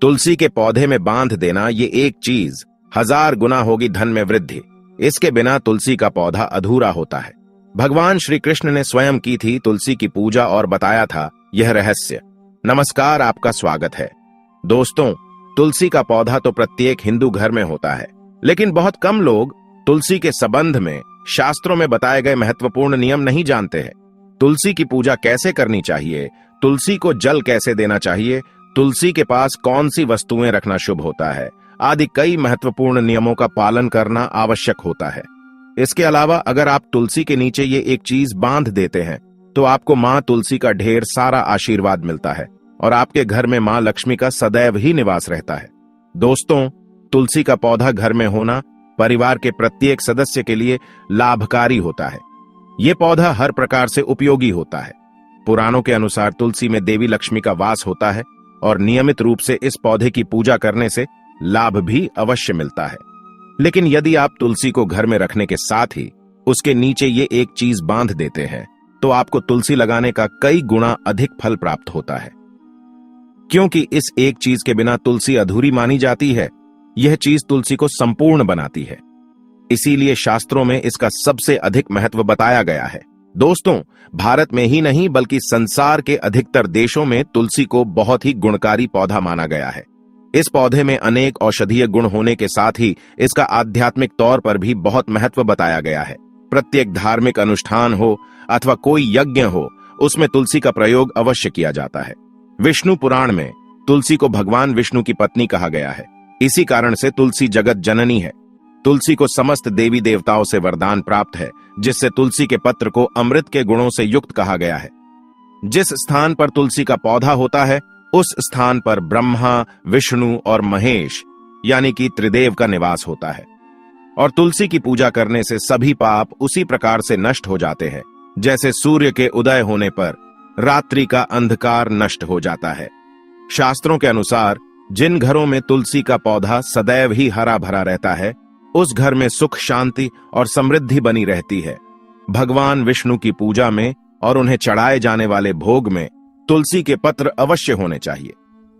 तुलसी के पौधे में बांध देना ये एक चीज 1000 गुना होगी धन में वृद्धि। इसके बिना तुलसी का पौधा अधूरा होता है। भगवान श्री कृष्ण ने स्वयं की थी तुलसी की पूजा और बताया था यह रहस्य। नमस्कार, आपका स्वागत है। दोस्तों, तुलसी का पौधा तो प्रत्येक हिंदू घर में होता है, लेकिन बहुत कम लोग तुलसी के संबंध में शास्त्रों में बताए गए महत्वपूर्ण नियम नहीं जानते हैं। तुलसी की पूजा कैसे करनी चाहिए, तुलसी को जल कैसे देना चाहिए, तुलसी के पास कौन सी वस्तुएं रखना शुभ होता है, आदि कई महत्वपूर्ण नियमों का पालन करना आवश्यक होता है। इसके अलावा अगर आप तुलसी के नीचे ये एक चीज बांध देते हैं तो आपको मां तुलसी का ढेर सारा आशीर्वाद मिलता है और आपके घर में मां लक्ष्मी का सदैव ही निवास रहता है। दोस्तों, तुलसी का पौधा घर में होना परिवार के प्रत्येक सदस्य के लिए लाभकारी होता है। यह पौधा हर प्रकार से उपयोगी होता है। पुराणों के अनुसार तुलसी में देवी लक्ष्मी का वास होता है और नियमित रूप से इस पौधे की पूजा करने से लाभ भी अवश्य मिलता है। लेकिन यदि आप तुलसी को घर में रखने के साथ ही उसके नीचे ये एक चीज बांध देते हैं तो आपको तुलसी लगाने का कई गुना अधिक फल प्राप्त होता है, क्योंकि इस एक चीज के बिना तुलसी अधूरी मानी जाती है। यह चीज तुलसी को संपूर्ण बनाती है, इसीलिए शास्त्रों में इसका सबसे अधिक महत्व बताया गया है। दोस्तों, भारत में ही नहीं बल्कि संसार के अधिकतर देशों में तुलसी को बहुत ही गुणकारी पौधा माना गया है। इस पौधे में अनेक औषधीय गुण होने के साथ ही इसका आध्यात्मिक तौर पर भी बहुत महत्व बताया गया है। प्रत्येक धार्मिक अनुष्ठान हो अथवा कोई यज्ञ हो, उसमें तुलसी का प्रयोग अवश्य किया जाता है। विष्णु पुराण में तुलसी को भगवान विष्णु की पत्नी कहा गया है। इसी कारण से तुलसी जगत जननी है। तुलसी को समस्त देवी देवताओं से वरदान प्राप्त है, जिससे तुलसी के पत्र को अमृत के गुणों से युक्त कहा गया है। जिस स्थान पर तुलसी का पौधा होता है उस स्थान पर ब्रह्मा, विष्णु और महेश यानी कि त्रिदेव का निवास होता है। और तुलसी की पूजा करने से सभी पाप उसी प्रकार से नष्ट हो जाते हैं जैसे सूर्य के उदय होने पर रात्रि का अंधकार नष्ट हो जाता है। शास्त्रों के अनुसार जिन घरों में तुलसी का पौधा सदैव ही हरा भरा रहता है उस घर में सुख, शांति और समृद्धि बनी रहती है। भगवान विष्णु की पूजा में और उन्हें चढ़ाए जाने वाले भोग में तुलसी के पत्र अवश्य होने चाहिए,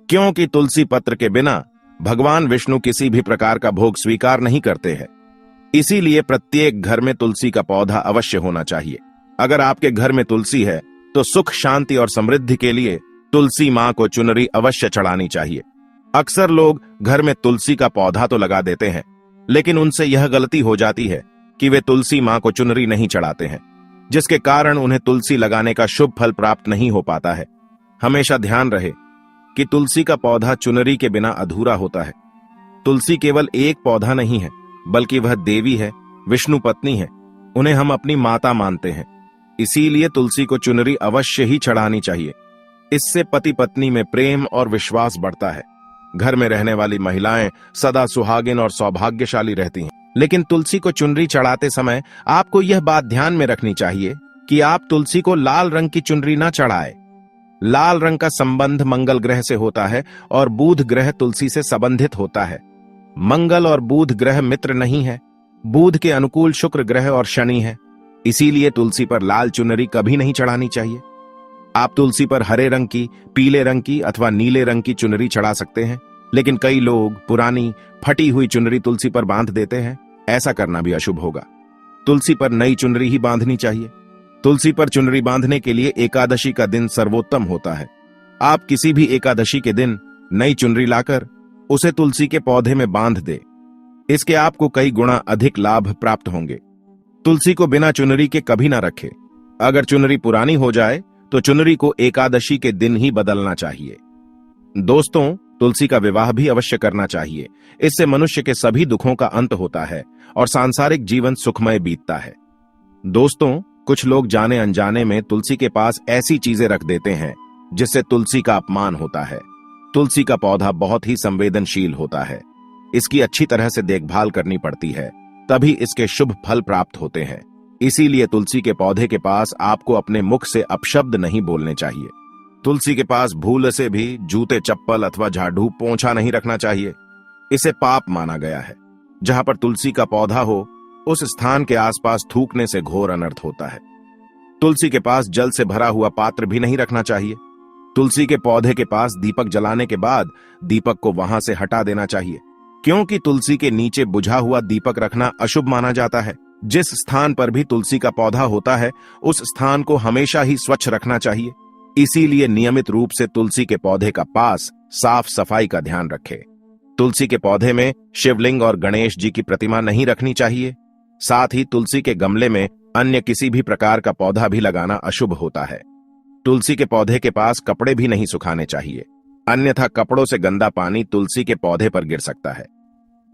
क्योंकि तुलसी पत्र के बिना भगवान विष्णु किसी भी प्रकार का भोग स्वीकार नहीं करते हैं। इसीलिए प्रत्येक घर में तुलसी का पौधा अवश्य होना चाहिए। अगर आपके घर में तुलसी है तो सुख, शांति और समृद्धि के लिए तुलसी मां को चुनरी अवश्य चढ़ानी चाहिए। अक्सर लोग घर में तुलसी का पौधा तो लगा देते हैं, लेकिन उनसे यह गलती हो जाती है कि वे तुलसी मां को चुनरी नहीं चढ़ाते हैं, जिसके कारण उन्हें तुलसी लगाने का शुभ फल प्राप्त नहीं हो पाता है। हमेशा ध्यान रहे कि तुलसी का पौधा चुनरी के बिना अधूरा होता है। तुलसी केवल एक पौधा नहीं है, बल्कि वह देवी है, विष्णु पत्नी है। उन्हें हम अपनी माता मानते हैं, इसीलिए तुलसी को चुनरी अवश्य ही चढ़ानी चाहिए। इससे पति पत्नी में प्रेम और विश्वास बढ़ता है। घर में रहने वाली महिलाएं सदा सुहागिन और सौभाग्यशाली रहती हैं। लेकिन तुलसी को चुनरी चढ़ाते समय आपको यह बात ध्यान में रखनी चाहिए कि आप तुलसी को लाल रंग की चुनरी न चढ़ाएं। लाल रंग का संबंध मंगल ग्रह से होता है और बुध ग्रह तुलसी से संबंधित होता है। मंगल और बुध ग्रह मित्र नहीं है। बुध के अनुकूल शुक्र ग्रह और शनि है। इसीलिए तुलसी पर लाल चुनरी कभी नहीं चढ़ानी चाहिए। आप तुलसी पर हरे रंग की, पीले रंग की अथवा नीले रंग की चुनरी चढ़ा सकते हैं, लेकिन कई लोग पुरानी फटी हुई चुनरी तुलसी पर बांध देते हैं। ऐसा करना भी अशुभ होगा। तुलसी पर नई चुनरी ही बांधनी चाहिए। तुलसी पर चुनरी बांधने के लिए एकादशी का दिन सर्वोत्तम होता है। आप किसी भी एकादशी के दिन नई चुनरी लाकर उसे तुलसी के पौधे में बांध दे। इसके आपको कई गुना अधिक लाभ प्राप्त होंगे। तुलसी को बिना चुनरी के कभी ना रखें। अगर चुनरी पुरानी हो जाए तो चुनरी को एकादशी के दिन ही बदलना चाहिए। दोस्तों, तुलसी का विवाह भी अवश्य करना चाहिए। इससे मनुष्य के सभी दुखों का अंत होता है और सांसारिक जीवन सुखमय बीतता है। दोस्तों, कुछ लोग जाने अनजाने में तुलसी के पास ऐसी चीजें रख देते हैं जिससे तुलसी का अपमान होता है। तुलसी का पौधा बहुत ही संवेदनशील होता है। इसकी अच्छी तरह से देखभाल करनी पड़ती है, तभी इसके शुभ फल प्राप्त होते हैं। इसीलिए तुलसी के पौधे के पास आपको अपने मुख से अपशब्द नहीं बोलने चाहिए। तुलसी के पास भूल से भी जूते, चप्पल अथवा झाड़ू, पोंछा नहीं रखना चाहिए। इसे पाप माना गया है। जहां पर तुलसी का पौधा हो उस स्थान के आसपास थूकने से घोर अनर्थ होता है। तुलसी के पास जल से भरा हुआ पात्र भी नहीं रखना चाहिए। तुलसी के पौधे के पास दीपक जलाने के बाद दीपक को वहां से हटा देना चाहिए, क्योंकि तुलसी के नीचे बुझा हुआ दीपक रखना अशुभ माना जाता है। जिस स्थान पर भी तुलसी का पौधा होता है उस स्थान को हमेशा ही स्वच्छ रखना चाहिए। इसीलिए नियमित रूप से तुलसी के पौधे का पास साफ सफाई का ध्यान रखें। तुलसी के पौधे में शिवलिंग और गणेश जी की प्रतिमा नहीं रखनी चाहिए। साथ ही तुलसी के गमले में अन्य किसी भी प्रकार का पौधा भी लगाना अशुभ होता है। तुलसी के पौधे के पास कपड़े भी नहीं सुखाने चाहिए, अन्यथा कपड़ों से गंदा पानी तुलसी के पौधे पर गिर सकता है।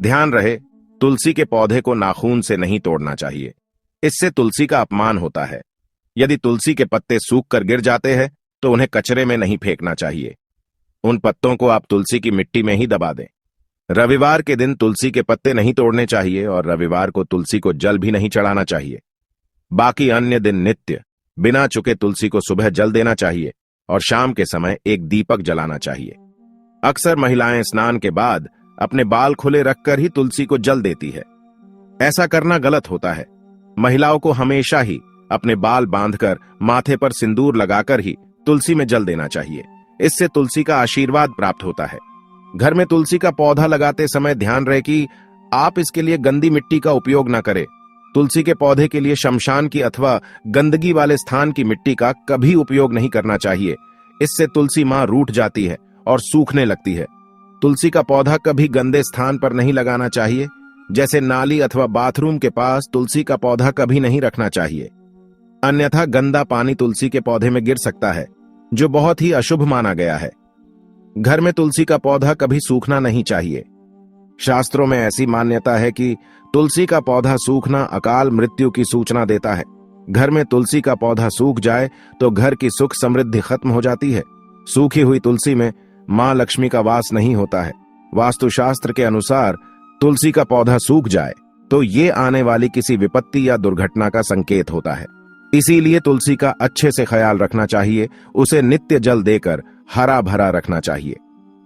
ध्यान रहे, तुलसी के पौधे को नाखून से नहीं तोड़ना चाहिए, इससे तुलसी का अपमान होता है। यदि तुलसी के पत्ते सूख कर गिर जाते हैं तो उन्हें कचरे में नहीं फेंकना चाहिए, उन पत्तों को आप तुलसी की मिट्टी में ही दबा दें। रविवार के दिन तुलसी के पत्ते नहीं तोड़ने चाहिए और रविवार को तुलसी को जल भी नहीं चढ़ाना चाहिए। बाकी अन्य दिन नित्य बिना चुके तुलसी को सुबह जल देना चाहिए और शाम के समय एक दीपक जलाना चाहिए। अक्सर महिलाएं स्नान के बाद अपने बाल खुले रखकर ही तुलसी को जल देती है। ऐसा करना गलत होता है। महिलाओं को हमेशा ही अपने बाल बांधकर माथे पर सिंदूर लगाकर ही तुलसी में जल देना चाहिए। इससे तुलसी का आशीर्वाद प्राप्त होता है। घर में तुलसी का पौधा लगाते समय ध्यान रहे कि आप इसके लिए गंदी मिट्टी का उपयोग न करें। तुलसी के पौधे के लिए शमशान की अथवा गंदगी वाले स्थान की मिट्टी का कभी उपयोग नहीं करना चाहिए। इससे तुलसी मां रूठ जाती है और सूखने लगती है। तुलसी का पौधा कभी गंदे स्थान पर नहीं लगाना चाहिए, जैसे नाली अथवा बाथरूम के पास तुलसी का पौधा कभी नहीं रखना चाहिए, अन्यथा गंदा पानी तुलसी के पौधे में गिर सकता है, जो बहुत ही अशुभ माना गया है। घर में तुलसी का पौधा कभी सूखना नहीं चाहिए। शास्त्रों में ऐसी मान्यता है कि तुलसी का पौधा सूखना अकाल मृत्यु की सूचना देता है। घर में तुलसी का पौधा सूख जाए तो घर की सुख समृद्धि खत्म हो जाती है। सूखी हुई तुलसी में मां लक्ष्मी का वास नहीं होता है। वास्तुशास्त्र के अनुसार तुलसी का पौधा सूख जाए तो ये आने वाली किसी विपत्ति या दुर्घटना का संकेत होता है। इसीलिए तुलसी का अच्छे से ख्याल रखना चाहिए, उसे नित्य जल देकर हरा भरा रखना चाहिए।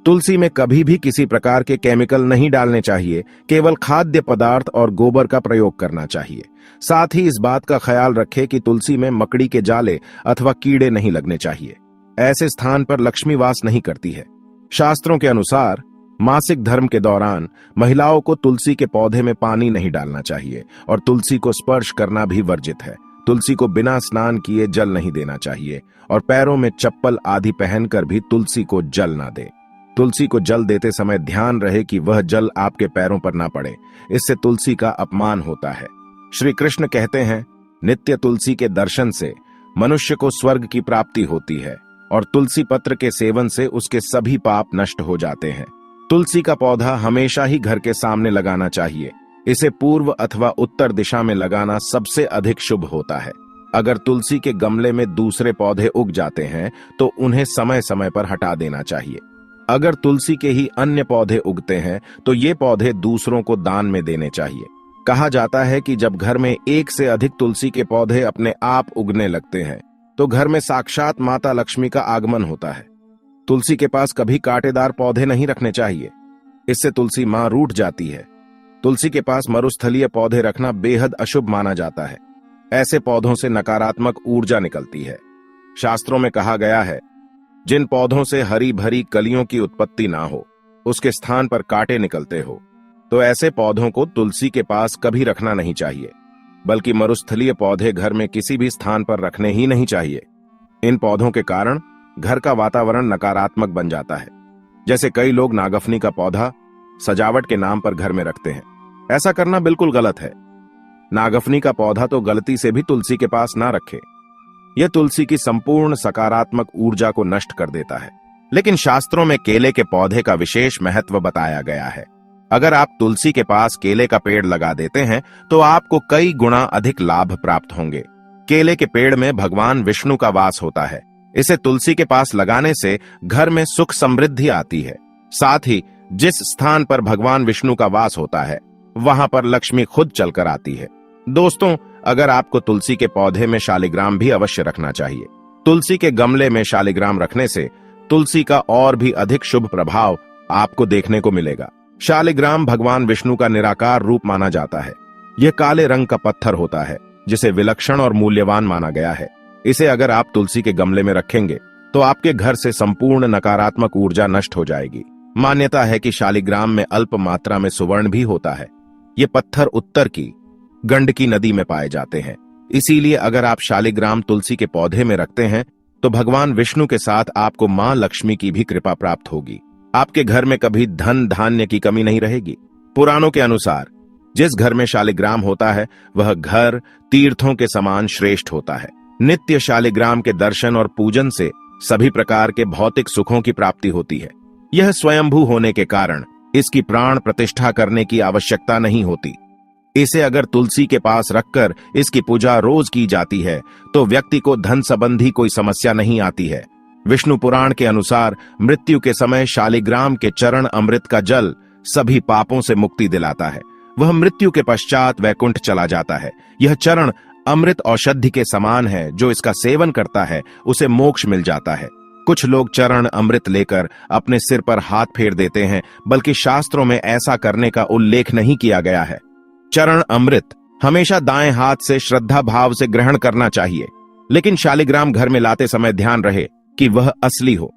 तुलसी में कभी भी किसी प्रकार के केमिकल नहीं डालने चाहिए, केवल खाद्य पदार्थ और गोबर का प्रयोग करना चाहिए। साथ ही इस बात का ख्याल रखें कि तुलसी में मकड़ी के जाले अथवा कीड़े नहीं लगने चाहिए। ऐसे स्थान पर लक्ष्मी वास नहीं करती है। शास्त्रों के अनुसार मासिक धर्म के दौरान महिलाओं को तुलसी के पौधे में पानी नहीं डालना चाहिए और तुलसी को स्पर्श करना भी वर्जित है। तुलसी को बिना स्नान किए जल नहीं देना चाहिए और पैरों में चप्पल आदि पहनकर भी तुलसी को जल ना दे। तुलसी को जल देते समय ध्यान रहे कि वह जल आपके पैरों पर ना पड़े, इससे तुलसी का अपमान होता है। श्री कृष्ण कहते हैं, नित्य तुलसी के दर्शन से मनुष्य को स्वर्ग की प्राप्ति होती है और तुलसी पत्र के सेवन से उसके सभी पाप नष्ट हो जाते हैं। तुलसी का पौधा हमेशा ही घर के सामने लगाना चाहिए। इसे पूर्व अथवा उत्तर दिशा में लगाना सबसे अधिक शुभ होता है। अगर तुलसी के गमले में दूसरे पौधे उग जाते हैं तो उन्हें समय समय पर हटा देना चाहिए। अगर तुलसी के ही अन्य पौधे उगते हैं तो ये पौधे दूसरों को दान में देने चाहिए। कहा जाता है कि जब घर में एक से अधिक तुलसी के पौधे अपने आप उगने लगते हैं तो घर में साक्षात माता लक्ष्मी का आगमन होता है। तुलसी के पास कभी कांटेदार पौधे नहीं रखने चाहिए, इससे तुलसी मां रूठ जाती है। तुलसी के पास मरुस्थलीय पौधे रखना बेहद अशुभ माना जाता है। ऐसे पौधों से नकारात्मक ऊर्जा निकलती है। शास्त्रों में कहा गया है, जिन पौधों से हरी भरी कलियों की उत्पत्ति ना हो, उसके स्थान पर कांटे निकलते हो, तो ऐसे पौधों को तुलसी के पास कभी रखना नहीं चाहिए। बल्कि मरुस्थलीय पौधे घर में किसी भी स्थान पर रखने ही नहीं चाहिए। इन पौधों के कारण घर का वातावरण नकारात्मक बन जाता है। जैसे कई लोग नागफनी का पौधा सजावट के नाम पर घर में रखते हैं। ऐसा करना बिल्कुल गलत है। नागफनी का पौधा तो गलती से भी तुलसी के पास ना रखे। यह तुलसी की संपूर्ण सकारात्मक ऊर्जा को नष्ट कर देता है। लेकिन शास्त्रों में केले के पौधे का विशेष महत्व बताया गया है। अगर आप तुलसी के पास केले का पेड़ लगा देते हैं तो आपको कई गुना अधिक लाभ प्राप्त होंगे। केले के पेड़ में भगवान विष्णु का वास होता है। इसे तुलसी के पास लगाने से घर में सुख समृद्धि आती है। साथ ही जिस स्थान पर भगवान विष्णु का वास होता है वहां पर लक्ष्मी खुद चलकर आती है। दोस्तों, अगर आपको तुलसी के पौधे में शालिग्राम भी अवश्य रखना चाहिए। तुलसी के गमले में शालिग्राम रखने से तुलसी का और भी अधिक शुभ प्रभाव आपको देखने को मिलेगा। शालिग्राम भगवान विष्णु का निराकार रूप माना जाता है। यह काले रंग का पत्थर होता है जिसे विलक्षण और मूल्यवान माना गया है। इसे अगर आप तुलसी के गमले में रखेंगे तो आपके घर से संपूर्ण नकारात्मक ऊर्जा नष्ट हो जाएगी। मान्यता है कि शालिग्राम में अल्प मात्रा में सुवर्ण भी होता है। ये पत्थर उत्तर की गंडकी नदी में पाए जाते हैं। इसीलिए अगर आप शालिग्राम तुलसी के पौधे में रखते हैं तो भगवान विष्णु के साथ आपको मां लक्ष्मी की भी कृपा प्राप्त होगी। आपके घर में कभी धन धान्य की कमी नहीं रहेगी। पुराणों के अनुसार जिस घर में शालिग्राम होता है वह घर तीर्थों के समान श्रेष्ठ होता है। नित्य शालिग्राम के दर्शन और पूजन से सभी प्रकार के भौतिक सुखों की प्राप्ति होती है। यह स्वयंभू होने के कारण इसकी प्राण प्रतिष्ठा करने की आवश्यकता नहीं होती। इसे अगर तुलसी के पास रखकर इसकी पूजा रोज की जाती है तो व्यक्ति को धन संबंधी कोई समस्या नहीं आती है। विष्णु पुराण के अनुसार मृत्यु के समय शालिग्राम के चरण अमृत का जल सभी पापों से मुक्ति दिलाता है। वह मृत्यु के पश्चात वैकुंठ चला जाता है। यह चरण अमृत औषधि के समान है। जो इसका सेवन करता है उसे मोक्ष मिल जाता है। कुछ लोग चरण अमृत लेकर अपने सिर पर हाथ फेर देते हैं, बल्कि शास्त्रों में ऐसा करने का उल्लेख नहीं किया गया है। चरण अमृत हमेशा दाएं हाथ से श्रद्धा भाव से ग्रहण करना चाहिए, लेकिन शालिग्राम घर में लाते समय ध्यान रहे कि वह असली हो।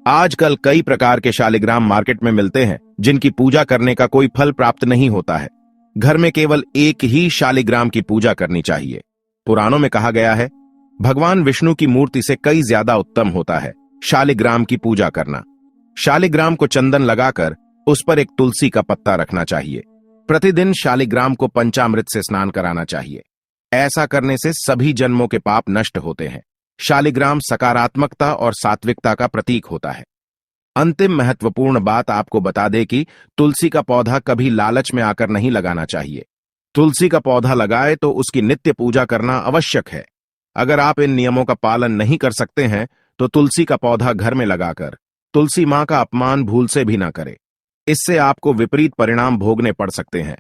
आजकल कई प्रकार के शालिग्राम मार्केट में मिलते हैं जिनकी पूजा करने का कोई फल प्राप्त नहीं होता है। घर में केवल एक ही शालिग्राम की पूजा करनी चाहिए। पुराणों में कहा गया है भगवान विष्णु की मूर्ति से कई ज्यादा उत्तम होता है शालिग्राम की पूजा करना। शालिग्राम को चंदन लगाकर उस पर एक तुलसी का पत्ता रखना चाहिए। प्रतिदिन शालिग्राम को पंचामृत से स्नान कराना चाहिए। ऐसा करने से सभी जन्मों के पाप नष्ट होते हैं। शालिग्राम सकारात्मकता और सात्विकता का प्रतीक होता है। अंतिम महत्वपूर्ण बात आपको बता दे कि तुलसी का पौधा कभी लालच में आकर नहीं लगाना चाहिए। तुलसी का पौधा लगाए तो उसकी नित्य पूजा करना आवश्यक है। अगर आप इन नियमों का पालन नहीं कर सकते हैं तो तुलसी का पौधा घर में लगाकर तुलसी मां का अपमान भूल से भी ना करें। इससे आपको विपरीत परिणाम भोगने पड़ सकते हैं।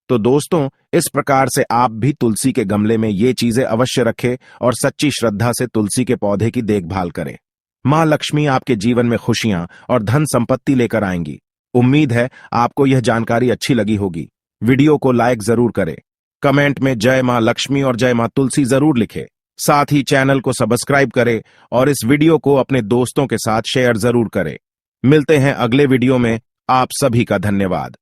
तो दोस्तों, इस प्रकार से आप भी तुलसी के गमले में ये चीजें अवश्य रखें और सच्ची श्रद्धा से तुलसी के पौधे की देखभाल करें। मां लक्ष्मी आपके जीवन में खुशियां और धन संपत्ति लेकर आएंगी। उम्मीद है आपको यह जानकारी अच्छी लगी होगी। वीडियो को लाइक जरूर करें, कमेंट में जय मां लक्ष्मी और जय मां तुलसी जरूर लिखें। साथ ही चैनल को सब्सक्राइब करें और इस वीडियो को अपने दोस्तों के साथ शेयर जरूर करें। मिलते हैं अगले वीडियो में। आप सभी का धन्यवाद।